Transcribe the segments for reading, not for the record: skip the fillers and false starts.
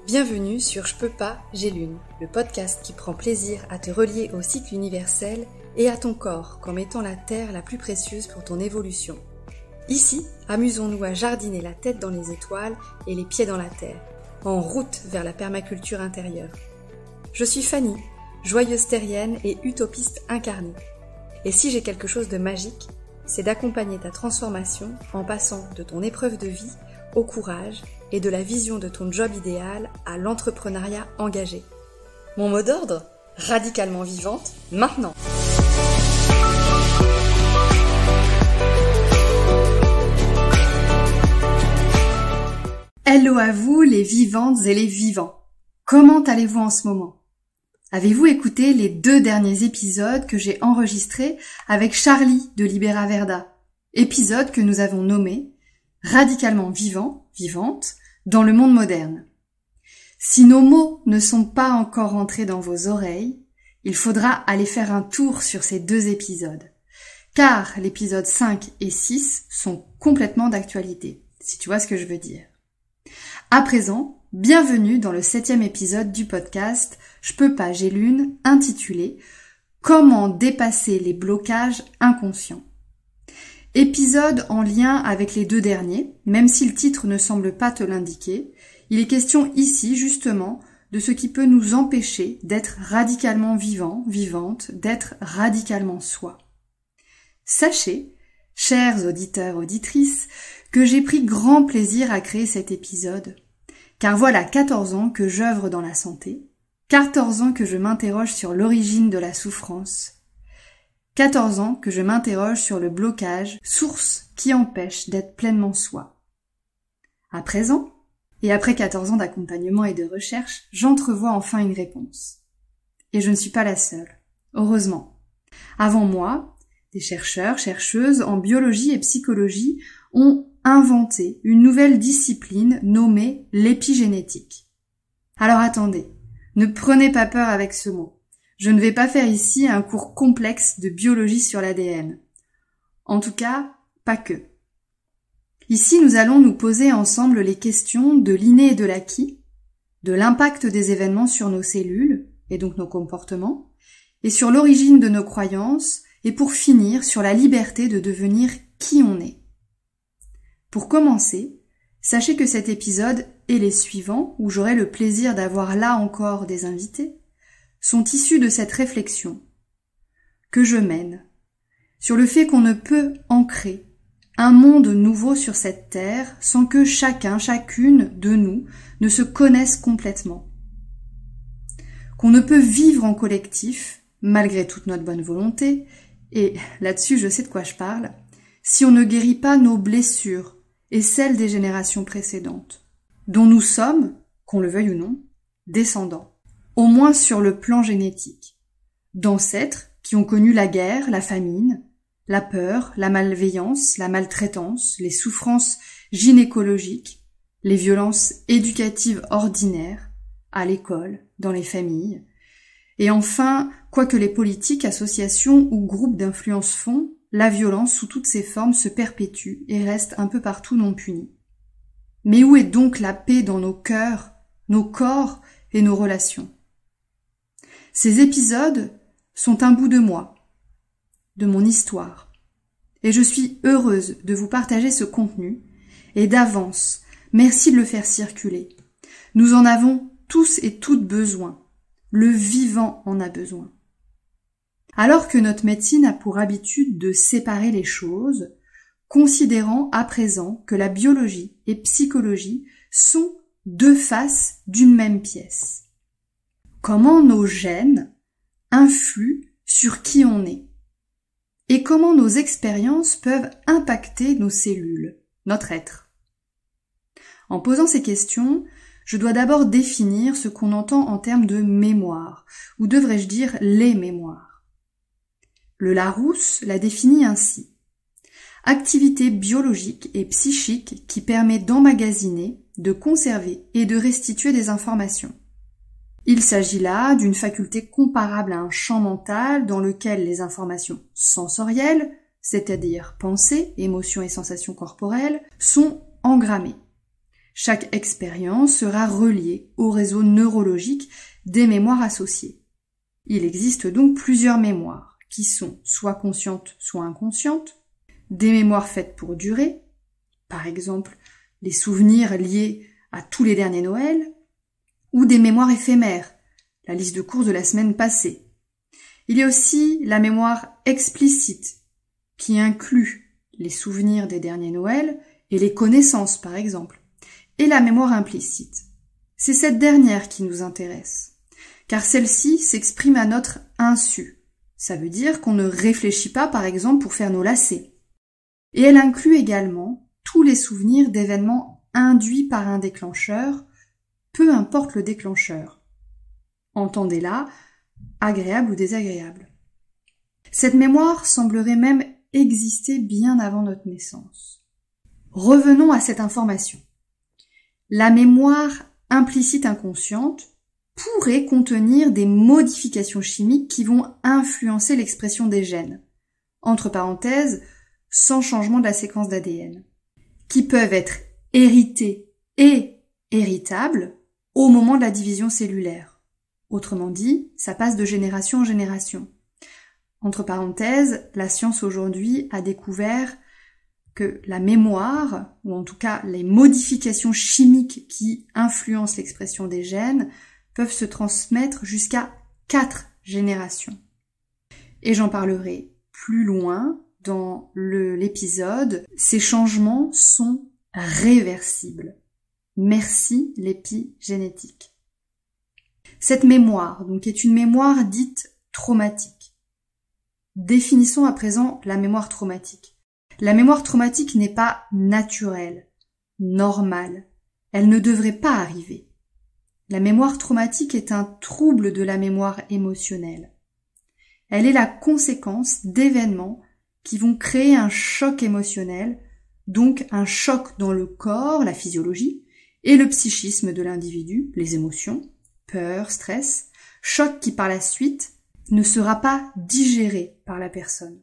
Bienvenue sur Je peux pas, j'ai lune, le podcast qui prend plaisir à te relier au cycle universel et à ton corps comme étant la terre la plus précieuse pour ton évolution. Ici, amusons-nous à jardiner la tête dans les étoiles et les pieds dans la terre, en route vers la permaculture intérieure. Je suis Fanny, joyeuse terrienne et utopiste incarnée. Et si j'ai quelque chose de magique, c'est d'accompagner ta transformation en passant de ton épreuve de vie au courage et de la vision de ton job idéal à l'entrepreneuriat engagé. Mon mot d'ordre ? Radicalement vivante, maintenant. Hello à vous les vivantes et les vivants. Comment allez-vous en ce moment ? Avez-vous écouté les 2 derniers épisodes que j'ai enregistrés avec Charlie de Libera Verda ? Épisodes que nous avons nommés Radicalement vivant, vivante, dans le monde moderne. Si nos mots ne sont pas encore entrés dans vos oreilles, il faudra aller faire un tour sur ces 2 épisodes. Car l'épisode 5 et 6 sont complètement d'actualité, si tu vois ce que je veux dire. À présent, bienvenue dans le 7e épisode du podcast Je peux pas, j'ai lune, intitulé Comment dépasser les blocages inconscients. Épisode en lien avec les 2 derniers, même si le titre ne semble pas te l'indiquer, il est question ici justement de ce qui peut nous empêcher d'être radicalement vivant, vivante, d'être radicalement soi. Sachez, chers auditeurs, auditrices, que j'ai pris grand plaisir à créer cet épisode, car voilà 14 ans que j'œuvre dans la santé, 14 ans que je m'interroge sur l'origine de la souffrance, 14 ans que je m'interroge sur le blocage, source qui empêche d'être pleinement soi. À présent, et après 14 ans d'accompagnement et de recherche, j'entrevois enfin une réponse. Et je ne suis pas la seule, heureusement. Avant moi, des chercheurs, chercheuses en biologie et psychologie ont inventé une nouvelle discipline nommée l'épigénétique. Alors attendez, ne prenez pas peur avec ce mot. Je ne vais pas faire ici un cours complexe de biologie sur l'ADN. En tout cas, pas que. Ici, nous allons nous poser ensemble les questions de l'inné et de l'acquis, de l'impact des événements sur nos cellules, et donc nos comportements, et sur l'origine de nos croyances, et pour finir, sur la liberté de devenir qui on est. Pour commencer, sachez que cet épisode et les suivants, où j'aurai le plaisir d'avoir là encore des invités, sont issus de cette réflexion que je mène sur le fait qu'on ne peut ancrer un monde nouveau sur cette terre sans que chacun, chacune de nous ne se connaisse complètement. Qu'on ne peut vivre en collectif, malgré toute notre bonne volonté, et là-dessus je sais de quoi je parle, si on ne guérit pas nos blessures et celles des générations précédentes, dont nous sommes, qu'on le veuille ou non, descendants. Au moins sur le plan génétique, d'ancêtres qui ont connu la guerre, la famine, la peur, la malveillance, la maltraitance, les souffrances gynécologiques, les violences éducatives ordinaires, à l'école, dans les familles, et enfin, quoi que les politiques, associations ou groupes d'influence font, la violence sous toutes ses formes se perpétue et reste un peu partout non punie. Mais où est donc la paix dans nos cœurs, nos corps et nos relations ? Ces épisodes sont un bout de moi, de mon histoire, et je suis heureuse de vous partager ce contenu, et d'avance, merci de le faire circuler. Nous en avons tous et toutes besoin, le vivant en a besoin. Alors que notre médecine a pour habitude de séparer les choses, considérant à présent que la biologie et psychologie sont 2 faces d'une même pièce. Comment nos gènes influent sur qui on est et comment nos expériences peuvent impacter nos cellules, notre être. En posant ces questions, je dois d'abord définir ce qu'on entend en termes de mémoire, ou devrais-je dire les mémoires. Le Larousse la définit ainsi. Activité biologique et psychique qui permet d'emmagasiner, de conserver et de restituer des informations. Il s'agit là d'une faculté comparable à un champ mental dans lequel les informations sensorielles, c'est-à-dire pensées, émotions et sensations corporelles, sont engrammées. Chaque expérience sera reliée au réseau neurologique des mémoires associées. Il existe donc plusieurs mémoires qui sont soit conscientes, soit inconscientes, des mémoires faites pour durer, par exemple les souvenirs liés à tous les derniers Noëls, ou des mémoires éphémères, la liste de courses de la semaine passée. Il y a aussi la mémoire explicite, qui inclut les souvenirs des derniers Noëls et les connaissances, par exemple, et la mémoire implicite. C'est cette dernière qui nous intéresse, car celle-ci s'exprime à notre insu. Ça veut dire qu'on ne réfléchit pas, par exemple, pour faire nos lacets. Et elle inclut également tous les souvenirs d'événements induits par un déclencheur, peu importe le déclencheur. Entendez là, agréable ou désagréable. Cette mémoire semblerait même exister bien avant notre naissance. Revenons à cette information. La mémoire implicite inconsciente pourrait contenir des modifications chimiques qui vont influencer l'expression des gènes, entre parenthèses, sans changement de la séquence d'ADN, qui peuvent être héritées et héritables au moment de la division cellulaire. Autrement dit, ça passe de génération en génération. Entre parenthèses, la science aujourd'hui a découvert que la mémoire, ou en tout cas les modifications chimiques qui influencent l'expression des gènes, peuvent se transmettre jusqu'à 4 générations. Et j'en parlerai plus loin dans l'épisode. Ces changements sont réversibles. Merci l'épigénétique. Cette mémoire, donc, est une mémoire dite traumatique. Définissons à présent la mémoire traumatique. La mémoire traumatique n'est pas naturelle, normale. Elle ne devrait pas arriver. La mémoire traumatique est un trouble de la mémoire émotionnelle. Elle est la conséquence d'événements qui vont créer un choc émotionnel, donc un choc dans le corps, la physiologie, et le psychisme de l'individu, les émotions, peur, stress, choc qui par la suite ne sera pas digéré par la personne.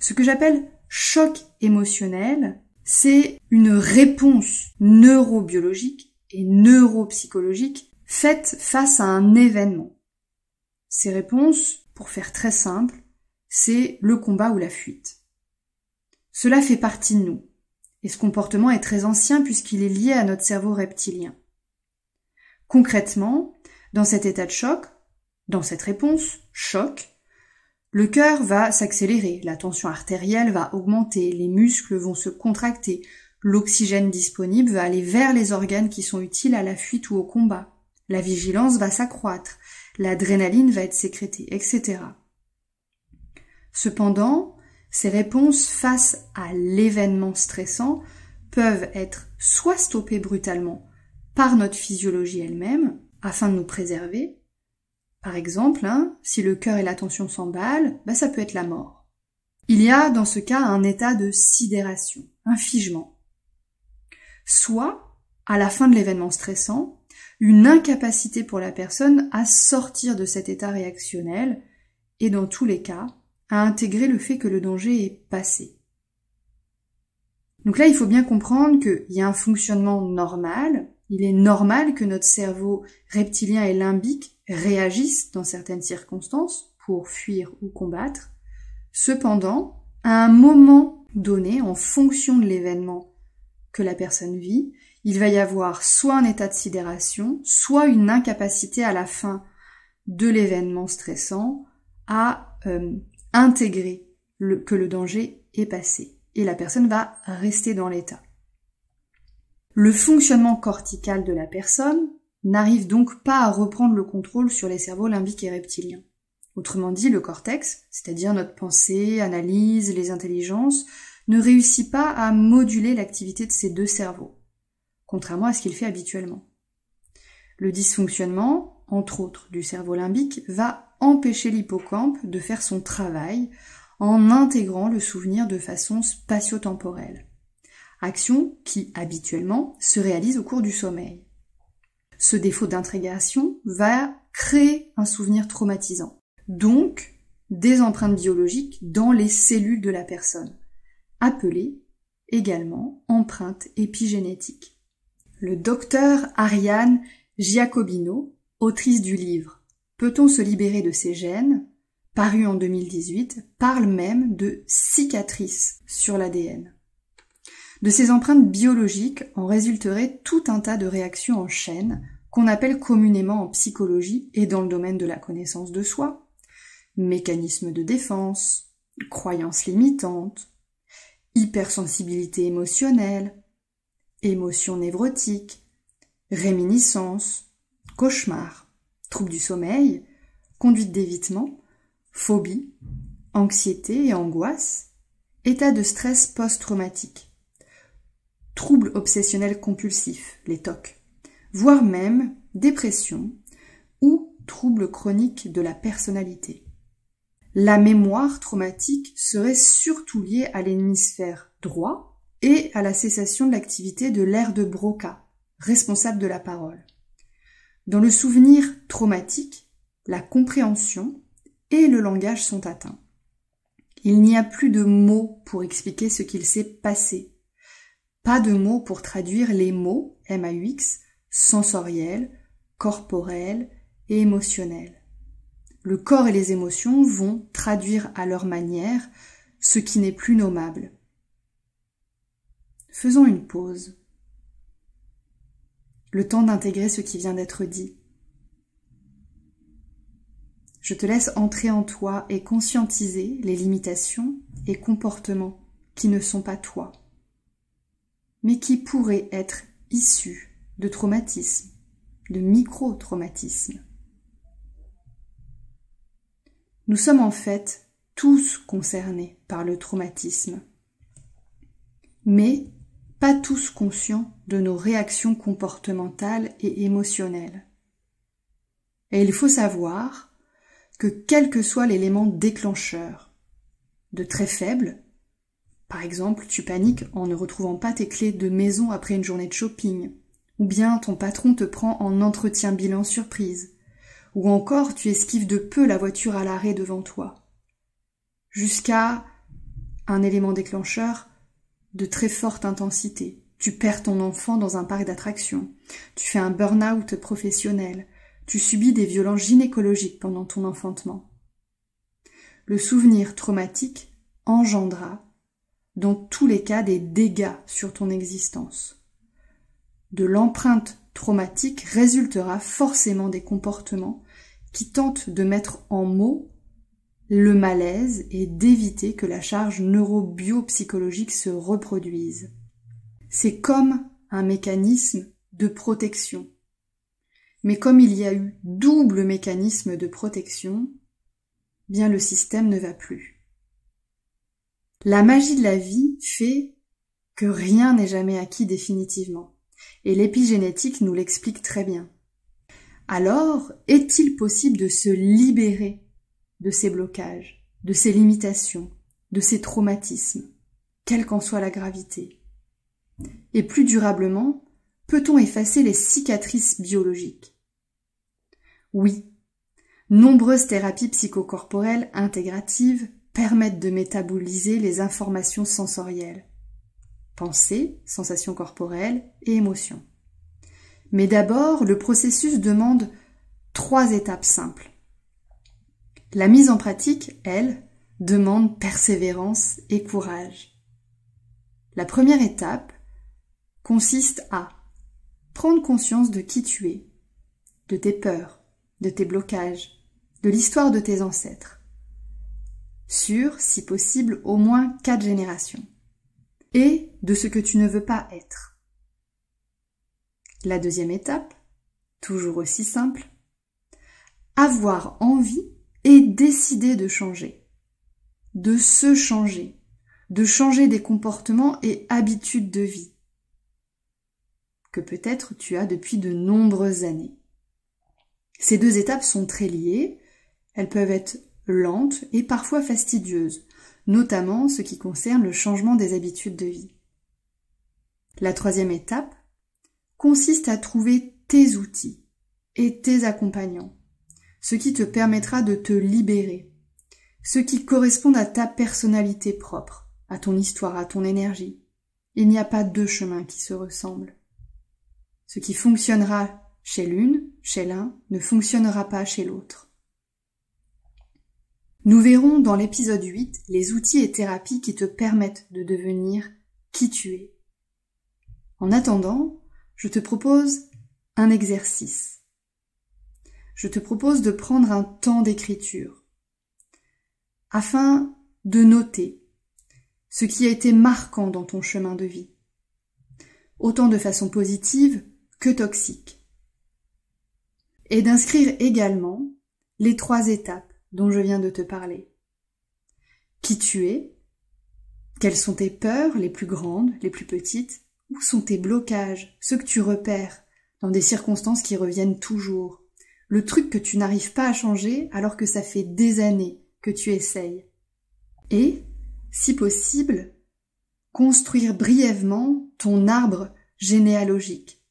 Ce que j'appelle choc émotionnel, c'est une réponse neurobiologique et neuropsychologique faite face à un événement. Ces réponses, pour faire très simple, c'est le combat ou la fuite. Cela fait partie de nous, et ce comportement est très ancien puisqu'il est lié à notre cerveau reptilien. Concrètement, dans cet état de choc, dans cette réponse, choc, le cœur va s'accélérer, la tension artérielle va augmenter, les muscles vont se contracter, l'oxygène disponible va aller vers les organes qui sont utiles à la fuite ou au combat, la vigilance va s'accroître, l'adrénaline va être sécrétée, etc. Cependant, ces réponses face à l'événement stressant peuvent être soit stoppées brutalement par notre physiologie elle-même, afin de nous préserver. Par exemple, si le cœur et la tension s'emballent, ça peut être la mort. Il y a dans ce cas un état de sidération, un figement. Soit, à la fin de l'événement stressant, une incapacité pour la personne à sortir de cet état réactionnel et dans tous les cas, à intégrer le fait que le danger est passé. Donc là, il faut bien comprendre qu'il y a un fonctionnement normal. Il est normal que notre cerveau reptilien et limbique réagissent dans certaines circonstances pour fuir ou combattre. Cependant, à un moment donné, en fonction de l'événement que la personne vit, il va y avoir soit un état de sidération, soit une incapacité à la fin de l'événement stressant à intégrer que le danger est passé. Et la personne va rester dans l'état. Le fonctionnement cortical de la personne n'arrive donc pas à reprendre le contrôle sur les cerveaux limbiques et reptiliens. Autrement dit, le cortex, c'est-à-dire notre pensée, analyse, les intelligences, ne réussit pas à moduler l'activité de ces deux cerveaux, contrairement à ce qu'il fait habituellement. Le dysfonctionnement, entre autres du cerveau limbique, va empêcher l'hippocampe de faire son travail en intégrant le souvenir de façon spatio-temporelle. Action qui, habituellement, se réalise au cours du sommeil. Ce défaut d'intégration va créer un souvenir traumatisant, donc des empreintes biologiques dans les cellules de la personne, appelées également empreintes épigénétiques. Le docteur Ariane Giacobino, autrice du livre « Peut-on se libérer de ces gènes ?», paru en 2018, parle même de cicatrices sur l'ADN. De ces empreintes biologiques en résulterait tout un tas de réactions en chaîne qu'on appelle communément en psychologie et dans le domaine de la connaissance de soi, mécanismes de défense, croyances limitantes, hypersensibilité émotionnelle, émotions névrotiques, réminiscences, cauchemars, troubles du sommeil, conduite d'évitement, phobie, anxiété et angoisse, état de stress post-traumatique, troubles obsessionnels compulsifs, les TOC, voire même dépression ou troubles chroniques de la personnalité. La mémoire traumatique serait surtout liée à l'hémisphère droit et à la cessation de l'activité de l'aire de Broca, responsable de la parole. Dans le souvenir traumatique, la compréhension et le langage sont atteints. Il n'y a plus de mots pour expliquer ce qu'il s'est passé. Pas de mots pour traduire les mots, MAUX, sensoriels, corporels et émotionnels. Le corps et les émotions vont traduire à leur manière ce qui n'est plus nommable. Faisons une pause. Le temps d'intégrer ce qui vient d'être dit. Je te laisse entrer en toi et conscientiser les limitations et comportements qui ne sont pas toi, mais qui pourraient être issus de traumatismes, de micro-traumatismes. Nous sommes en fait tous concernés par le traumatisme, mais pas tous conscients de nos réactions comportementales et émotionnelles. Et il faut savoir que quel que soit l'élément déclencheur, de très faible, par exemple tu paniques en ne retrouvant pas tes clés de maison après une journée de shopping, ou bien ton patron te prend en entretien bilan surprise, ou encore tu esquives de peu la voiture à l'arrêt devant toi, jusqu'à un élément déclencheur de très forte intensité. Tu perds ton enfant dans un parc d'attractions, tu fais un burn-out professionnel, tu subis des violences gynécologiques pendant ton enfantement. Le souvenir traumatique engendra, dans tous les cas, des dégâts sur ton existence. De l'empreinte traumatique résultera forcément des comportements qui tentent de mettre en mots le malaise et d'éviter que la charge neurobiopsychologique se reproduise. C'est comme un mécanisme de protection. Mais comme il y a eu double mécanisme de protection, bien le système ne va plus. La magie de la vie fait que rien n'est jamais acquis définitivement, et l'épigénétique nous l'explique très bien. Alors, est-il possible de se libérer de ces blocages, de ces limitations, de ces traumatismes, quelle qu'en soit la gravité? Et plus durablement, peut-on effacer les cicatrices biologiques? Oui, nombreuses thérapies psychocorporelles intégratives permettent de métaboliser les informations sensorielles, pensées, sensations corporelles et émotions. Mais d'abord, le processus demande 3 étapes simples. La mise en pratique, elle, demande persévérance et courage. La première étape consiste à prendre conscience de qui tu es, de tes peurs, de tes blocages, de l'histoire de tes ancêtres, sur, si possible, au moins 4 générations, et de ce que tu ne veux pas être. La deuxième étape, toujours aussi simple, avoir envie et décider de changer, de se changer, de changer des comportements et habitudes de vie que peut-être tu as depuis de nombreuses années. Ces 2 étapes sont très liées, elles peuvent être lentes et parfois fastidieuses, notamment ce qui concerne le changement des habitudes de vie. La 3e étape consiste à trouver tes outils et tes accompagnants, ce qui te permettra de te libérer, ce qui correspond à ta personnalité propre, à ton histoire, à ton énergie. Il n'y a pas 2 chemins qui se ressemblent. Ce qui fonctionnera chez l'une, chez l'un, ne fonctionnera pas chez l'autre. Nous verrons dans l'épisode 8 les outils et thérapies qui te permettent de devenir qui tu es. En attendant, je te propose un exercice. Je te propose de prendre un temps d'écriture afin de noter ce qui a été marquant dans ton chemin de vie, autant de façon positive que toxique, et d'inscrire également les 3 étapes dont je viens de te parler. Qui tu es, quelles sont tes peurs, les plus grandes, les plus petites, où sont tes blocages, ceux que tu repères dans des circonstances qui reviennent toujours, le truc que tu n'arrives pas à changer alors que ça fait des années que tu essayes. Et, si possible, construire brièvement ton arbre généalogique,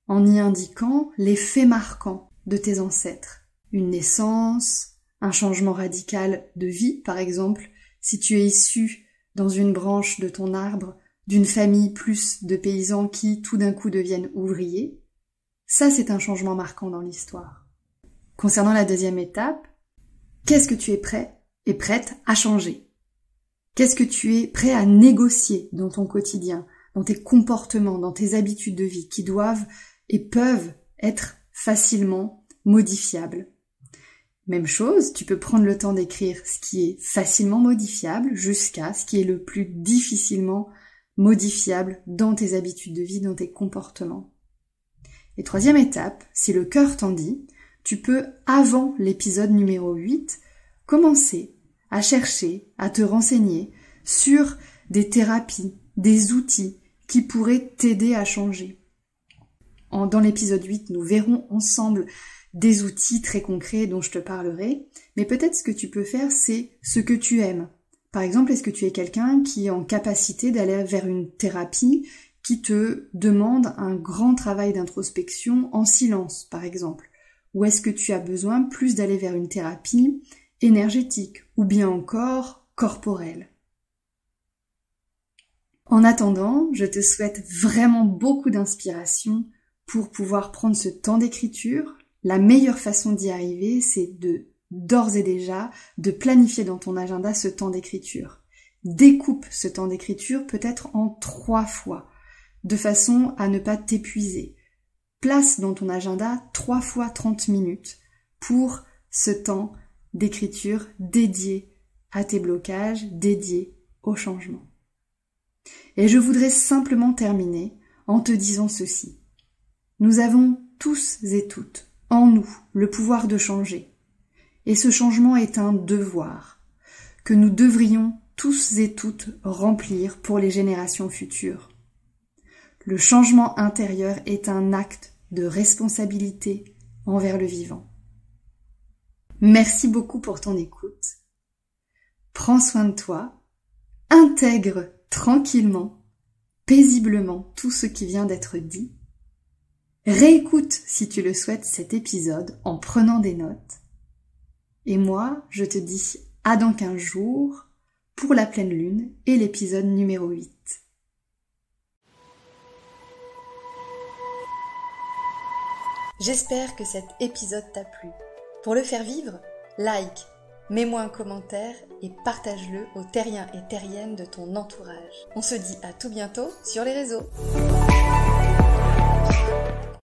en y indiquant les faits marquants de tes ancêtres. Une naissance, un changement radical de vie, par exemple, si tu es issu dans une branche de ton arbre d'une famille plus de paysans qui tout d'un coup deviennent ouvriers, ça c'est un changement marquant dans l'histoire. Concernant la 2e étape, qu'est-ce que tu es prêt et prête à changer? Qu'est-ce que tu es prêt à négocier dans ton quotidien, dans tes comportements, dans tes habitudes de vie qui doivent et peuvent être facilement modifiables? Même chose, tu peux prendre le temps d'écrire ce qui est facilement modifiable jusqu'à ce qui est le plus difficilement modifiable dans tes habitudes de vie, dans tes comportements. Et 3e étape, si le cœur t'en dit, tu peux, avant l'épisode numéro 8, commencer à chercher, à te renseigner sur des thérapies, des outils qui pourraient t'aider à changer. Dans l'épisode 8, nous verrons ensemble des outils très concrets dont je te parlerai, mais peut-être ce que tu peux faire, c'est ce que tu aimes. Par exemple, est-ce que tu es quelqu'un qui est en capacité d'aller vers une thérapie qui te demande un grand travail d'introspection en silence, par exemple? Ou est-ce que tu as besoin plus d'aller vers une thérapie énergétique ou bien encore corporelle? En attendant, je te souhaite vraiment beaucoup d'inspiration pour pouvoir prendre ce temps d'écriture. La meilleure façon d'y arriver, c'est d'ores et déjà, de planifier dans ton agenda ce temps d'écriture. Découpe ce temps d'écriture peut-être en 3 fois, de façon à ne pas t'épuiser. Place dans ton agenda 3 fois 30 minutes pour ce temps d'écriture dédié à tes blocages, dédié au changement. Et je voudrais simplement terminer en te disant ceci. Nous avons tous et toutes en nous le pouvoir de changer. Et ce changement est un devoir que nous devrions tous et toutes remplir pour les générations futures. Le changement intérieur est un acte de responsabilité envers le vivant. Merci beaucoup pour ton écoute. Prends soin de toi, intègre tranquillement, paisiblement tout ce qui vient d'être dit. Réécoute, si tu le souhaites, cet épisode en prenant des notes. Et moi, je te dis à dans 15 jours pour la pleine lune et l'épisode numéro 8. J'espère que cet épisode t'a plu. Pour le faire vivre, like, mets-moi un commentaire et partage-le aux terriens et terriennes de ton entourage. On se dit à tout bientôt sur les réseaux.